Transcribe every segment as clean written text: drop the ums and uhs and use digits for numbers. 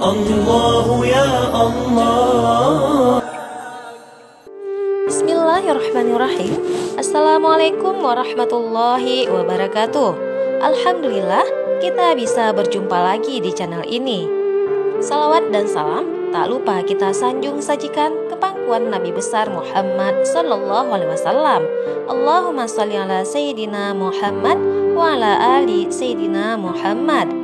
الله يا الله. Bismillahirrahmanirrahim. Assalamualaikum warahmatullahi wabarakatuh. Alhamdulillah kita bisa berjumpa lagi di channel ini. Salawat dan salam tak lupa kita sanjung sajikan ke pangkuan Nabi besar Muhammad sallallahu alaihi wasallam. Allahumma sholli ala sayyidina Muhammad wa ala ali sayyidina Muhammad.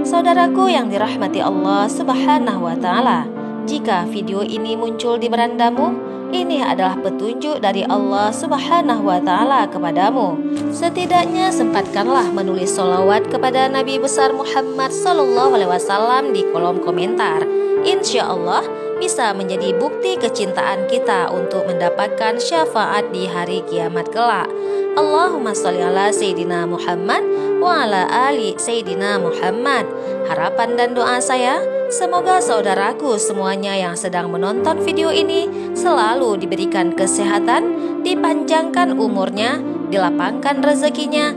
Saudaraku yang dirahmati Allah Subhanahu wa taala, jika video ini muncul di berandamu, ini adalah petunjuk dari Allah Subhanahu wa taala kepadamu. Setidaknya sempatkanlah menulis sholawat kepada Nabi besar Muhammad sallallahu alaihi wasallam di kolom komentar. Insya Allah bisa menjadi bukti kecintaan kita untuk mendapatkan syafaat di hari kiamat kelak. Allahumma sholli ala sayyidina Muhammad wa ala ali sayyidina Muhammad. Harapan dan doa saya, semoga saudaraku semuanya yang sedang menonton video ini selalu diberikan kesehatan, dipanjangkan umurnya, dilapangkan rezekinya,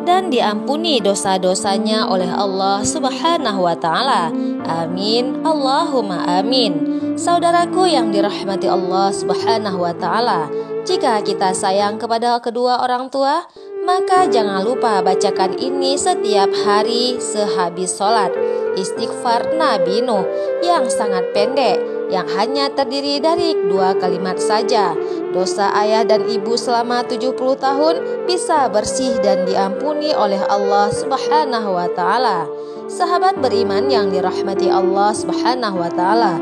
dan diampuni dosa-dosanya oleh Allah Subhanahu wa taala. Amin, Allahumma amin. Saudaraku yang dirahmati Allah Subhanahu wa taala, jika kita sayang kepada kedua orang tua, maka jangan lupa bacakan ini setiap hari sehabis sholat. Istighfar Nabi Nuh yang sangat pendek, yang hanya terdiri dari 2 kalimat saja. Dosa ayah dan ibu selama 70 tahun bisa bersih dan diampuni oleh Allah Subhanahu wa taala. Sahabat beriman yang dirahmati Allah Subhanahu wa taala,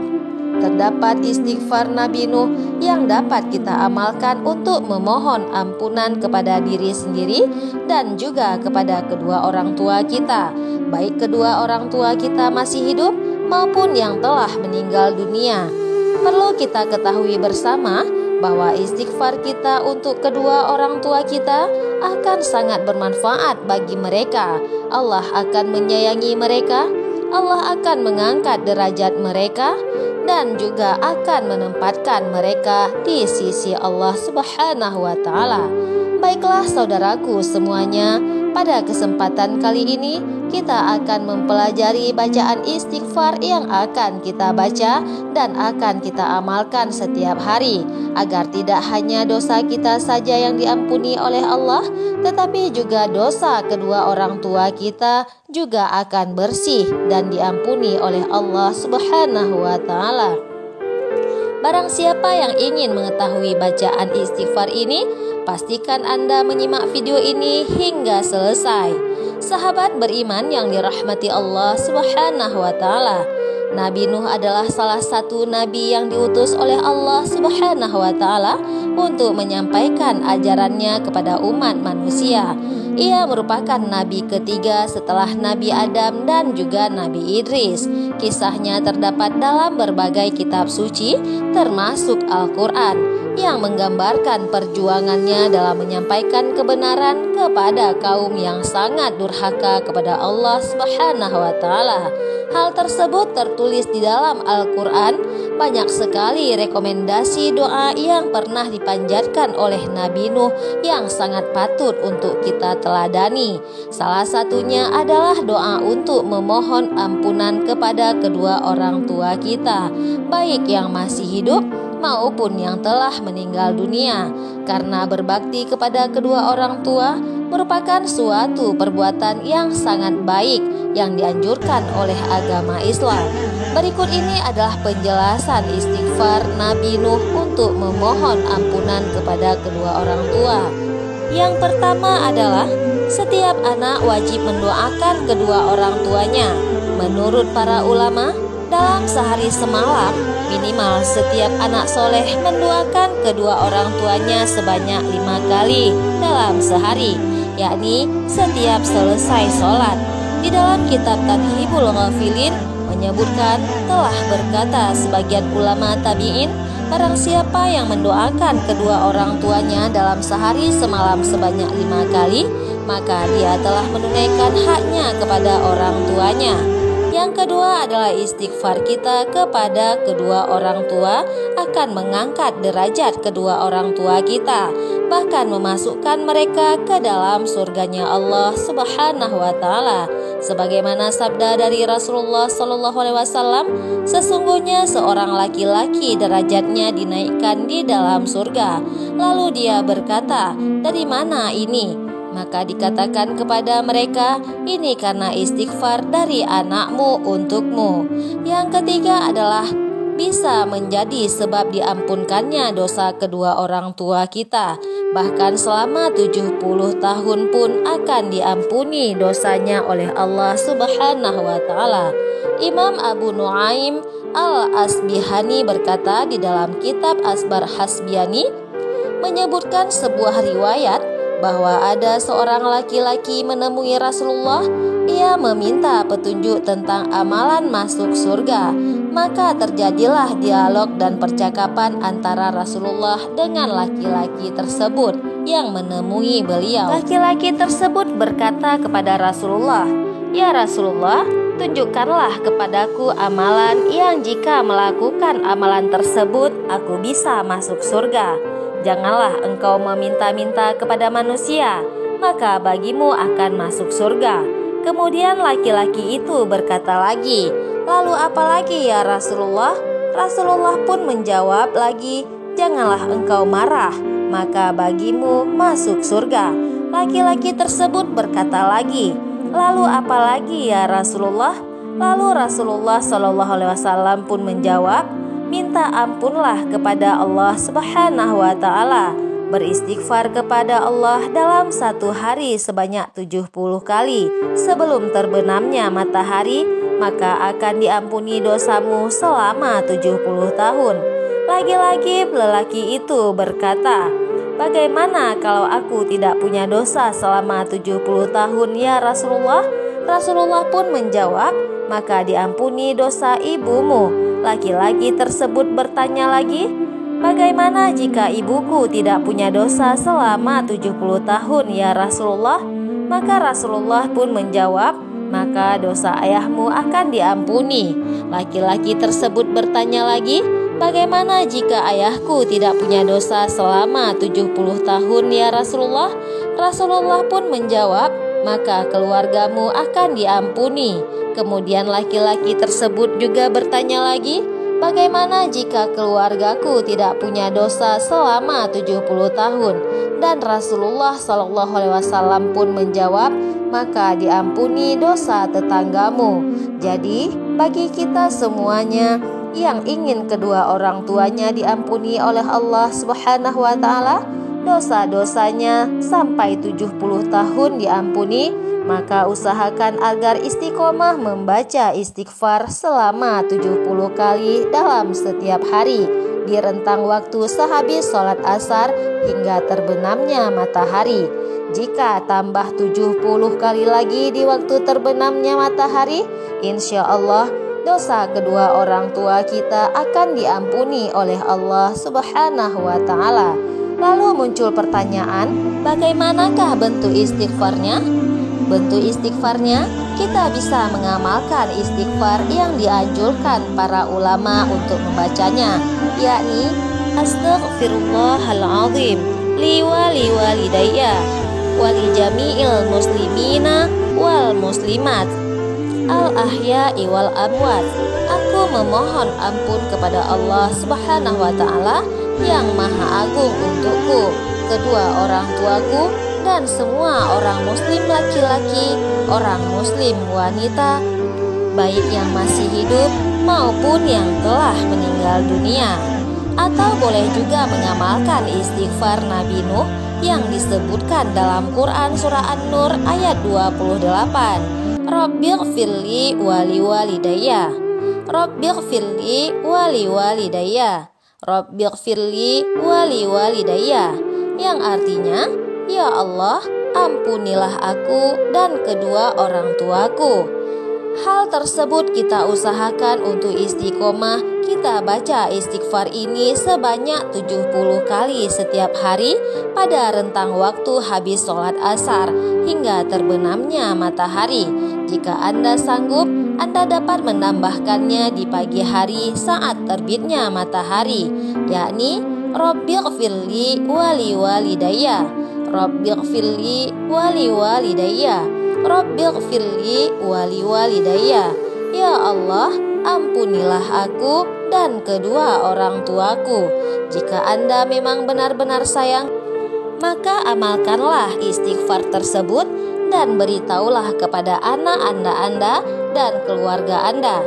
terdapat istighfar Nabi Nuh yang dapat kita amalkan untuk memohon ampunan kepada diri sendiri dan juga kepada kedua orang tua kita, baik kedua orang tua kita masih hidup maupun yang telah meninggal dunia. Perlu kita ketahui bersama bahwa istighfar kita untuk kedua orang tua kita akan sangat bermanfaat bagi mereka. Allah akan menyayangi mereka, Allah akan mengangkat derajat mereka, dan juga akan menempatkan mereka di sisi Allah Subhanahu wa taala. Baiklah saudaraku semuanya, pada kesempatan kali ini kita akan mempelajari bacaan istighfar yang akan kita baca dan akan kita amalkan setiap hari, agar tidak hanya dosa kita saja yang diampuni oleh Allah, tetapi juga dosa kedua orang tua kita juga akan bersih dan diampuni oleh Allah Subhanahu wa taala. Barang siapa yang ingin mengetahui bacaan istighfar ini, pastikan Anda menyimak video ini hingga selesai. Sahabat beriman yang dirahmati Allah Subhanahu wa taala, Nabi Nuh adalah salah satu nabi yang diutus oleh Allah Subhanahu wa taala untuk menyampaikan ajarannya kepada umat manusia. Ia merupakan nabi ketiga setelah Nabi Adam dan juga Nabi Idris. Kisahnya terdapat dalam berbagai kitab suci, termasuk Al-Quran, yang menggambarkan perjuangannya dalam menyampaikan kebenaran kepada kaum yang sangat durhaka kepada Allah Subhanahu wa taala. Hal tersebut tertulis di dalam Al-Quran. Banyak sekali rekomendasi doa yang pernah dipanjatkan oleh Nabi Nuh yang sangat patut untuk kita teladani. Salah satunya adalah doa untuk memohon ampunan kepada kedua orang tua kita, baik yang masih hidup maupun yang telah meninggal dunia, karena berbakti kepada kedua orang tua merupakan suatu perbuatan yang sangat baik yang dianjurkan oleh agama Islam. Berikut ini adalah penjelasan istighfar Nabi Nuh untuk memohon ampunan kepada kedua orang tua. Yang pertama adalah setiap anak wajib mendoakan kedua orang tuanya. Menurut para ulama, dalam sehari semalam minimal setiap anak soleh mendoakan kedua orang tuanya sebanyak 5 kali dalam sehari, yakni setiap selesai sholat. Di dalam kitab Tadhibul Ghafilin menyebutkan, telah berkata sebagian ulama tabi'in, barang siapa yang mendoakan kedua orang tuanya dalam sehari semalam sebanyak 5 kali, maka dia telah menunaikan haknya kepada orang tuanya. Yang kedua adalah istighfar kita kepada kedua orang tua akan mengangkat derajat kedua orang tua kita, bahkan memasukkan mereka ke dalam surganya Allah Subhanahu wa taala. Sebagaimana sabda dari Rasulullah SAW, sesungguhnya seorang laki-laki derajatnya dinaikkan di dalam surga. Lalu dia berkata, dari mana ini? Maka dikatakan kepada mereka, ini karena istighfar dari anakmu untukmu. Yang ketiga adalah bisa menjadi sebab diampunkannya dosa kedua orang tua kita. Bahkan selama 70 tahun pun akan diampuni dosanya oleh Allah Subhanahu wa ta'ala. Imam Abu Nuaim Al-Asbihani berkata di dalam kitab Asbar Hasbiani, menyebutkan sebuah riwayat bahwa ada seorang laki-laki menemui Rasulullah. Ia meminta petunjuk tentang amalan masuk surga. Maka terjadilah dialog dan percakapan antara Rasulullah dengan laki-laki tersebut yang menemui beliau. Laki-laki tersebut berkata kepada Rasulullah, "Ya Rasulullah, tunjukkanlah kepadaku amalan yang jika melakukan amalan tersebut aku bisa masuk surga. Janganlah engkau meminta-minta kepada manusia, maka bagimu akan masuk surga." Kemudian laki-laki itu berkata lagi, "Lalu apa lagi ya Rasulullah?" Rasulullah pun menjawab lagi, "Janganlah engkau marah, maka bagimu masuk surga." Laki-laki tersebut berkata lagi, "Lalu apa lagi ya Rasulullah?" Lalu Rasulullah SAW pun menjawab, "Minta ampunlah kepada Allah Subhanahu wa ta'ala. Beristighfar kepada Allah dalam satu hari sebanyak 70 kali sebelum terbenamnya matahari, maka akan diampuni dosamu selama 70 tahun. Lagi-lagi lelaki itu berkata, "Bagaimana kalau aku tidak punya dosa selama 70 tahun ya Rasulullah?" Rasulullah pun menjawab, "Maka diampuni dosa ibumu." Laki-laki tersebut bertanya lagi, "Bagaimana jika ibuku tidak punya dosa selama 70 tahun ya Rasulullah?" Maka Rasulullah pun menjawab, "Maka dosa ayahmu akan diampuni." Laki-laki tersebut bertanya lagi, "Bagaimana jika ayahku tidak punya dosa selama 70 tahun ya Rasulullah?" Rasulullah pun menjawab, "Maka keluargamu akan diampuni." Kemudian laki-laki tersebut juga bertanya lagi, "Bagaimana jika keluargaku tidak punya dosa selama 70 tahun?" Dan Rasulullah SAW pun menjawab, "Maka diampuni dosa tetanggamu." Jadi bagi kita semuanya yang ingin kedua orang tuanya diampuni oleh Allah Subhanahu wa ta'ala, dosa-dosanya sampai 70 tahun diampuni, maka usahakan agar istiqomah membaca istighfar selama 70 kali dalam setiap hari di rentang waktu sehabis sholat asar hingga terbenamnya matahari. Jika tambah 70 kali lagi di waktu terbenamnya matahari, insya Allah dosa kedua orang tua kita akan diampuni oleh Allah Subhanahu wa ta'ala. Lalu muncul pertanyaan, bagaimanakah bentuk istighfarnya? Bentuk istighfarnya, kita bisa mengamalkan istighfar yang dianjurkan para ulama untuk membacanya, yakni Astaghfirullahaladzim li walidayya wali jami'il muslimina wal muslimat al-ahya'i wal amwat. Aku memohon ampun kepada Allah Subhanahu wa ta'ala yang maha agung untukku, kedua orang tuaku, dan semua orang muslim laki-laki, orang muslim wanita, baik yang masih hidup maupun yang telah meninggal dunia. Atau boleh juga mengamalkan istighfar Nabi Nuh yang disebutkan dalam Quran surah An-Nur ayat 28. Rabbighfirli wali walidayya, Rabbighfirli wali walidayya, Rabbighfirli wali walidayya, yang artinya, "Ya Allah, ampunilah aku dan kedua orang tuaku." Hal tersebut kita usahakan untuk istiqomah. Kita baca istighfar ini sebanyak 70 kali setiap hari pada rentang waktu habis sholat asar hingga terbenamnya matahari. Jika Anda sanggup, Anda dapat menambahkannya di pagi hari saat terbitnya matahari, yakni Rabbighfirli wali walidayya. Rabbighfirli wali walidayya, Rabbighfirli wali walidayya. Ya Allah, ampunilah aku dan kedua orang tuaku. Jika Anda memang benar-benar sayang, maka amalkanlah istighfar tersebut dan beritahulah kepada anak Anda dan keluarga Anda.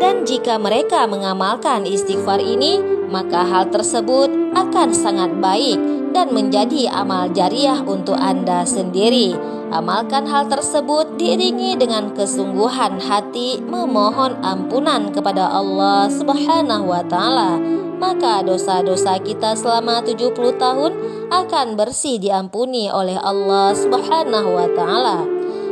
Dan jika mereka mengamalkan istighfar ini, maka hal tersebut akan sangat baik dan menjadi amal jariah untuk Anda sendiri. Amalkan hal tersebut diiringi dengan kesungguhan hati memohon ampunan kepada Allah Subhanahu wa Ta'ala. Maka dosa-dosa kita selama 70 tahun akan bersih diampuni oleh Allah Subhanahu wa Ta'ala.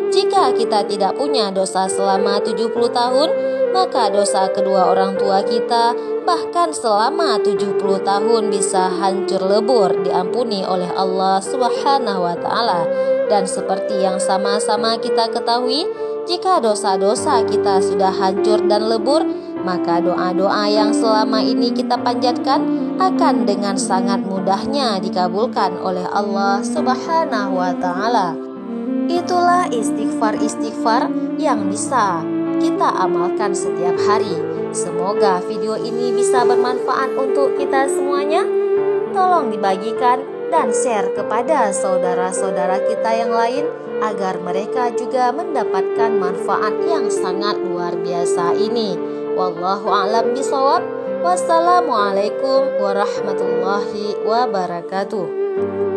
Jika kita tidak punya dosa selama 70 tahun, maka dosa kedua orang tua kita bahkan selama 70 tahun bisa hancur lebur diampuni oleh Allah Subhanahu wa Ta'ala. Dan seperti yang sama-sama kita ketahui, jika dosa-dosa kita sudah hancur dan lebur, maka doa-doa yang selama ini kita panjatkan akan dengan sangat mudahnya dikabulkan oleh Allah Subhanahu wa Ta'ala. Itulah istighfar-istighfar yang bisa kita amalkan setiap hari. Semoga video ini bisa bermanfaat untuk kita semuanya. Tolong dibagikan dan share kepada saudara-saudara kita yang lain agar mereka juga mendapatkan manfaat yang sangat luar biasa ini. Wallahu a'lam bishawab. Wassalamualaikum warahmatullahi wabarakatuh.